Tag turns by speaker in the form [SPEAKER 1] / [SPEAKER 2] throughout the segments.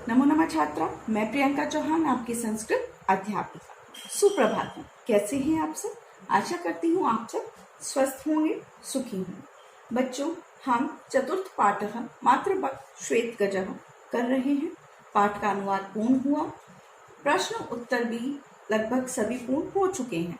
[SPEAKER 1] नमो नमः छात्रा, मैं प्रियंका चौहान आपकी संस्कृत अध्यापिका। सुप्रभात। कैसे हैं आप सब? आशा करती हूँ आप सब स्वस्थ होंगे, सुखी होंगे। बच्चों, हम चतुर्थ पाठ मातृ श्वेत गजः कर रहे हैं। पाठ का अनुवाद पूर्ण हुआ, प्रश्न उत्तर भी लगभग सभी पूर्ण हो चुके हैं।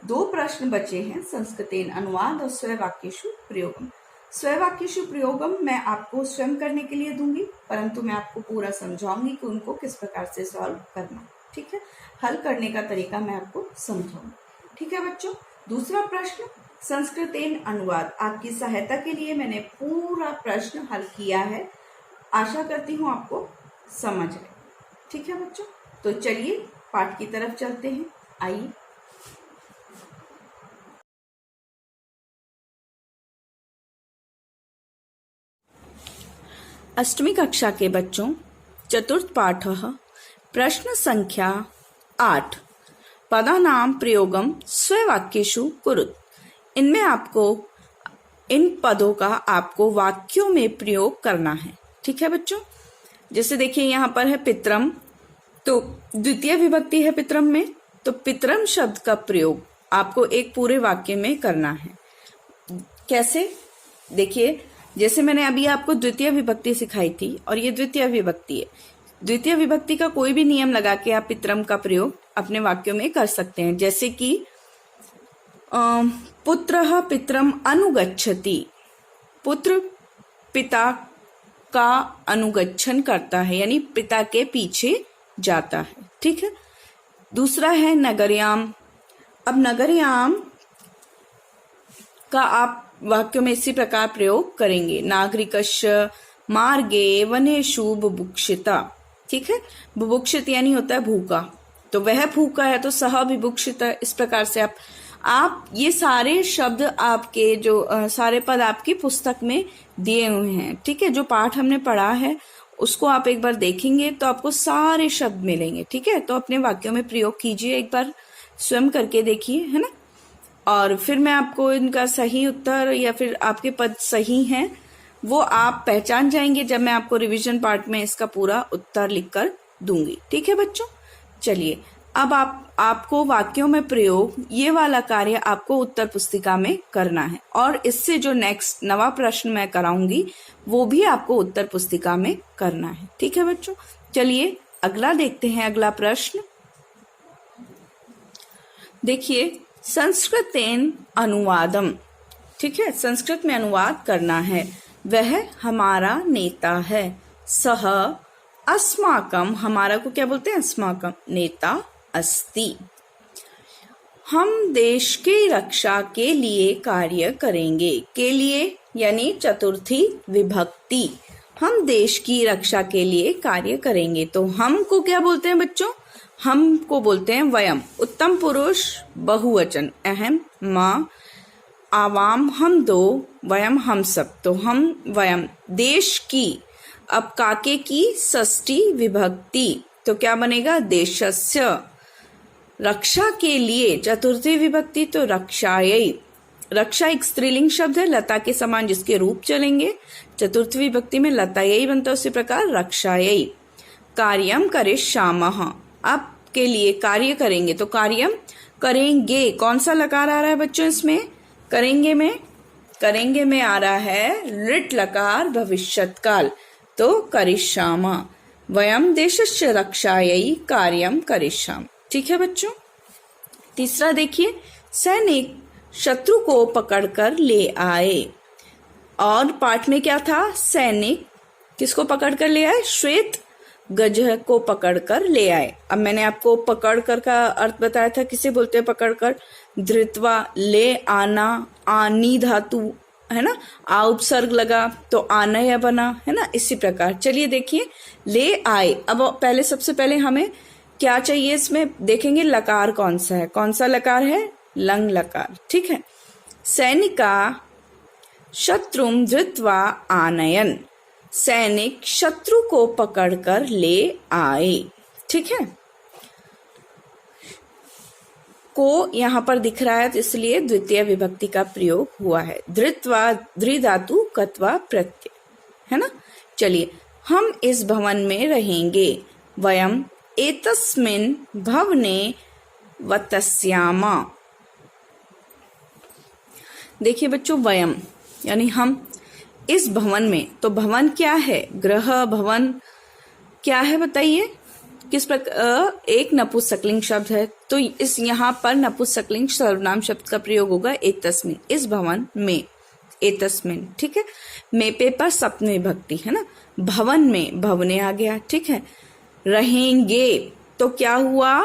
[SPEAKER 1] 2 प्रश्न बचे हैं, संस्कृतेन अनुवाद और स्ववाक्येषु प्रयोगम। स्ववाक्येषु प्रयोगम मैं आपको स्वयं करने के लिए दूंगी, परंतु मैं आपको पूरा समझाऊंगी कि उनको किस प्रकार से सॉल्व करना। ठीक है, हल करने का तरीका मैं आपको समझाऊंगी। ठीक है बच्चों, दूसरा प्रश्न संस्कृतेन अनुवाद। आपकी सहायता के लिए मैंने पूरा प्रश्न हल किया है। आशा करती हूँ आपको समझ आए। ठीक है बच्चों, तो चलिए पाठ की तरफ चलते हैं। आइए। अष्टमी कक्षा के बच्चों, चतुर्थ पाठ प्रश्न संख्या 8 पदानां प्रयोगम स्ववाक्येषु कुरुत। इनमें आपको इन पदों का आपको वाक्यों में प्रयोग करना है। ठीक है बच्चों, जैसे देखिए यहाँ पर है पितरम, तो द्वितीय विभक्ति है पितरम में, तो पितरम शब्द का प्रयोग आपको एक पूरे वाक्य में करना है। कैसे? देखिए, जैसे मैंने अभी आपको द्वितीय विभक्ति सिखाई थी और ये द्वितीय विभक्ति है। द्वितीय विभक्ति का कोई भी नियम लगा के आप पितरम का प्रयोग अपने वाक्यों में कर सकते हैं। जैसे कि पुत्रः पितरम अनुगच्छति, पुत्र पिता का अनुगच्छन करता है, यानी पिता के पीछे जाता है। ठीक है। दूसरा है नगर्याम। अब नगर्याम का आप वाक्यों में इसी प्रकार प्रयोग करेंगे। नागरिकस्य मार्गे वनेषु बुभुक्षिता। ठीक है, बुभुक्षित यानी होता है भूखा, तो वह भूखा है तो सह विभुक्षिता। इस प्रकार से आप ये सारे शब्द आपके जो सारे पद आपकी पुस्तक में दिए हुए हैं। ठीक है, जो पाठ हमने पढ़ा है उसको आप एक बार देखेंगे तो आपको सारे शब्द मिलेंगे। ठीक है, तो अपने वाक्यों में प्रयोग कीजिए, एक बार स्वयं करके देखिए, है ना। और फिर मैं आपको इनका सही उत्तर या फिर आपके पद सही हैं वो आप पहचान जाएंगे जब मैं आपको रिवीजन पार्ट में इसका पूरा उत्तर लिखकर दूंगी। ठीक है बच्चों, चलिए अब आपको वाक्यों में प्रयोग ये वाला कार्य आपको उत्तर पुस्तिका में करना है, और इससे जो नेक्स्ट नवा प्रश्न मैं कराऊंगी वो भी आपको उत्तर पुस्तिका में करना है। ठीक है बच्चों, चलिए अगला देखते हैं। अगला प्रश्न देखिए, संस्कृतेन अनुवादम। ठीक है, संस्कृत में अनुवाद करना है। वह हमारा नेता है। सह अस्माकम, हमारा को क्या बोलते हैं? अस्माकम। नेता अस्ति। हम देश की रक्षा के लिए कार्य करेंगे। के लिए यानी चतुर्थी विभक्ति। हम देश की रक्षा के लिए कार्य करेंगे, तो हम को क्या बोलते हैं बच्चों? हम को बोलते हैं वयम। उत्तम पुरुष बहुवचन, अहम, माँ, आवाम हम दो, वयम हम सब, तो हम वयम। देश की, अब काके की षष्ठी विभक्ति, तो क्या बनेगा? देशस्य। रक्षा के लिए चतुर्थी विभक्ति, तो रक्षायै। रक्षा एक स्त्रीलिंग शब्द है, लता के समान जिसके रूप चलेंगे। चतुर्थी विभक्ति में लतायै बनता है, उसी प्रकार रक्षायै। कार्यम करिष्यामः, आपके लिए कार्य करेंगे, तो कार्यम करेंगे। कौन सा लकार आ रहा है बच्चों इसमें? करेंगे में आ रहा है लिट लकार भविष्यत काल, तो करिष्यामः। वयम देशस्य रक्षायै कार्यम करिष्यामः। ठीक है बच्चों, तीसरा देखिए, सैनिक शत्रु को पकड़कर ले आए। और पाठ में क्या था? सैनिक किसको पकड़कर ले आए? श्वेत गजह को पकड़कर ले आए। अब मैंने आपको पकड़कर का अर्थ बताया था, किसे बोलते हैं पकड़कर? धृत्वा, ले आना, आनी धातु है ना, आ उपसर्ग लगा तो आनय बना, है ना। इसी प्रकार चलिए देखिए, ले आए। अब पहले सबसे पहले हमें क्या चाहिए इसमें देखेंगे, लकार कौन सा है? कौन सा लकार है? लंग लकार। ठीक है। सैनिका शत्रुम धृत्वा आनयन, सैनिक शत्रु को पकड़कर ले आए। ठीक है, को यहाँ पर दिख रहा है तो इसलिए द्वितीय विभक्ति का प्रयोग हुआ है। धृत्वा, धृ धातु, कत्वा प्रत्यय, है ना। चलिए हम इस भवन में रहेंगे। वयम एतस्मिन् भवने वतस्याम। देखिए बच्चों, वयम यानी हम इस भवन में, तो भवन क्या है? गृह, भवन क्या है बताइए? किस प्रकार? एक नपुंसकलिंग शब्द है, तो इस यहाँ पर नपुंसकलिंग सर्वनाम शब्द का प्रयोग होगा एतस्मिन्, इस भवन में, एतस्मिन्। ठीक है, में पे पर सप्तमी विभक्ति है ना, भवन में भवने आ गया। ठीक है, रहेंगे तो क्या हुआ?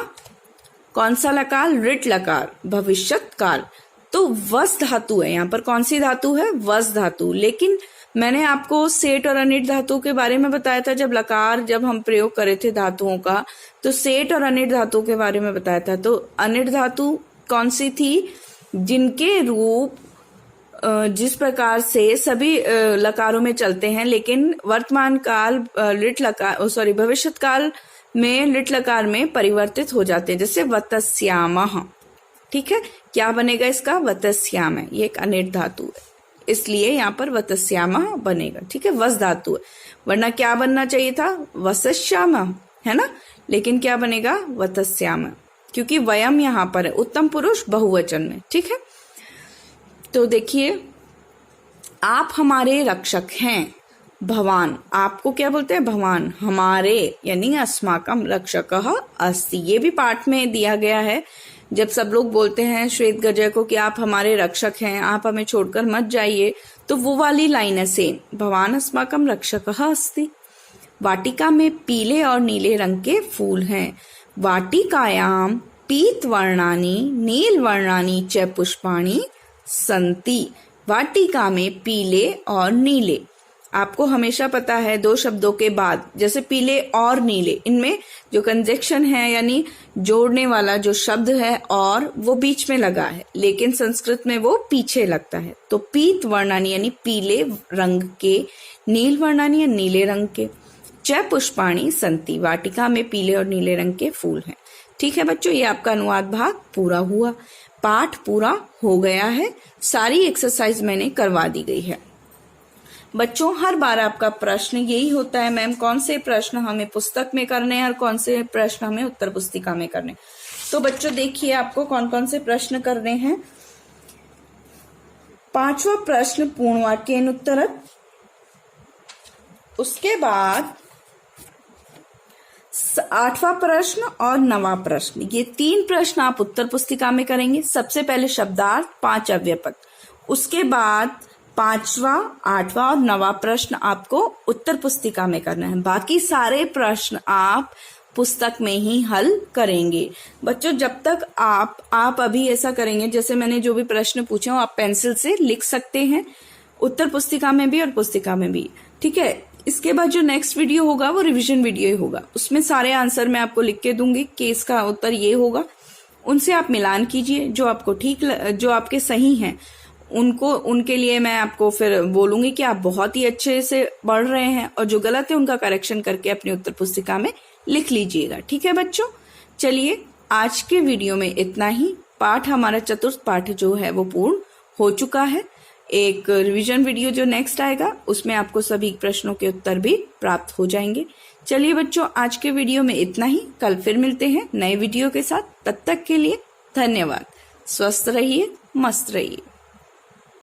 [SPEAKER 1] कौन सा लकार? ऋट लकार, भविष्यत काल। तो वस धातु है, यहाँ पर कौन सी धातु है? वस धातु। लेकिन मैंने आपको सेठ और अनिट धातु के बारे में बताया था, जब हम प्रयोग करे थे धातुओं का, तो सेठ और अनिट धातु के बारे में बताया था। तो अनिट धातु कौन सी थी? जिनके रूप जिस प्रकार से सभी लकारों में चलते हैं, लेकिन वर्तमान काल भविष्यत काल में लिट लकार में परिवर्तित हो जाते हैं, जैसे वतस्यामः। ठीक है, क्या बनेगा इसका? वतस्याम है, ये एक अनिट धातु है, इसलिए यहाँ पर वतस्यामः बनेगा। ठीक है, वस धातु है, वरना क्या बनना चाहिए था? वसस्यामः, है ना, लेकिन क्या बनेगा? वतस्यामः, क्योंकि वयम यहाँ पर है, उत्तम पुरुष बहुवचन में। ठीक है, तो देखिए, आप हमारे रक्षक हैं। भवान, आपको क्या बोलते हैं? भवान। हमारे यानी अस्माकम रक्षकः अस्ति, ये भी पाठ में दिया गया है। जब सब लोग बोलते हैं श्वेत गजय को कि आप हमारे रक्षक हैं, आप हमें छोड़कर मत जाइए, तो वो वाली लाइन है सेम, भवान अस्माकम रक्षकः अस्ति। वाटिका में पीले और नीले रंग के फूल हैं। वाटिकायाम पीत वर्णानि नील वर्णानि च पुष्पाणि संति। वाटिका में पीले और नीले, आपको हमेशा पता है दो शब्दों के बाद, जैसे पीले और नीले, इनमें जो कंजक्शन है यानी जोड़ने वाला जो शब्द है और वो बीच में लगा है, लेकिन संस्कृत में वो पीछे लगता है। तो पीत वर्णानि यानी पीले रंग के, नील वर्णानि या नीले रंग के, च पुष्पाणि संति, वाटिका में पीले और नीले रंग के फूल हैं। ठीक है बच्चों, ये आपका अनुवाद भाग पूरा हुआ, पाठ पूरा हो गया है, सारी एक्सरसाइज मैंने करवा दी गई है। बच्चों, हर बार आपका प्रश्न यही होता है, मैम कौन से प्रश्न हमें पुस्तक में करने हैं और कौन से प्रश्न हमें उत्तर पुस्तिका में करने। तो बच्चों देखिए, आपको कौन कौन से प्रश्न करने हैं। 5वां प्रश्न पूर्ण वाक्येन उत्तरत्, उसके बाद 8वां प्रश्न और 9वां प्रश्न, ये 3 प्रश्न आप उत्तर पुस्तिका में करेंगे। सबसे पहले शब्दार्थ, 5 अव्ययपद, उसके बाद 5वां, 8वां और 9वां प्रश्न आपको उत्तर पुस्तिका में करना है। बाकी सारे प्रश्न आप पुस्तक में ही हल करेंगे। बच्चों, जब तक आप अभी ऐसा करेंगे, जैसे मैंने जो भी प्रश्न पूछे हो आप पेंसिल से लिख सकते हैं, उत्तर पुस्तिका में भी और पुस्तिका में भी। ठीक है, इसके बाद जो नेक्स्ट वीडियो होगा वो रिवीजन वीडियो ही होगा, उसमें सारे आंसर मैं आपको लिख के दूंगी कि इसका उत्तर ये होगा, उनसे आप मिलान कीजिए, जो आपको जो आपके सही हैं उनके लिए मैं आपको फिर बोलूंगी कि आप बहुत ही अच्छे से पढ़ रहे हैं, और जो गलत है उनका करेक्शन करके अपनी उत्तर पुस्तिका में लिख लीजिएगा। ठीक है बच्चों, चलिए आज के वीडियो में इतना ही। पाठ हमारा चतुर्थ पाठ जो है वो पूर्ण हो चुका है। एक रिवीजन वीडियो जो नेक्स्ट आएगा उसमें आपको सभी प्रश्नों के उत्तर भी प्राप्त हो जाएंगे। चलिए बच्चों, आज के वीडियो में इतना ही, कल फिर मिलते हैं नए वीडियो के साथ। तब तक के लिए धन्यवाद। स्वस्थ रहिए, मस्त रहिए।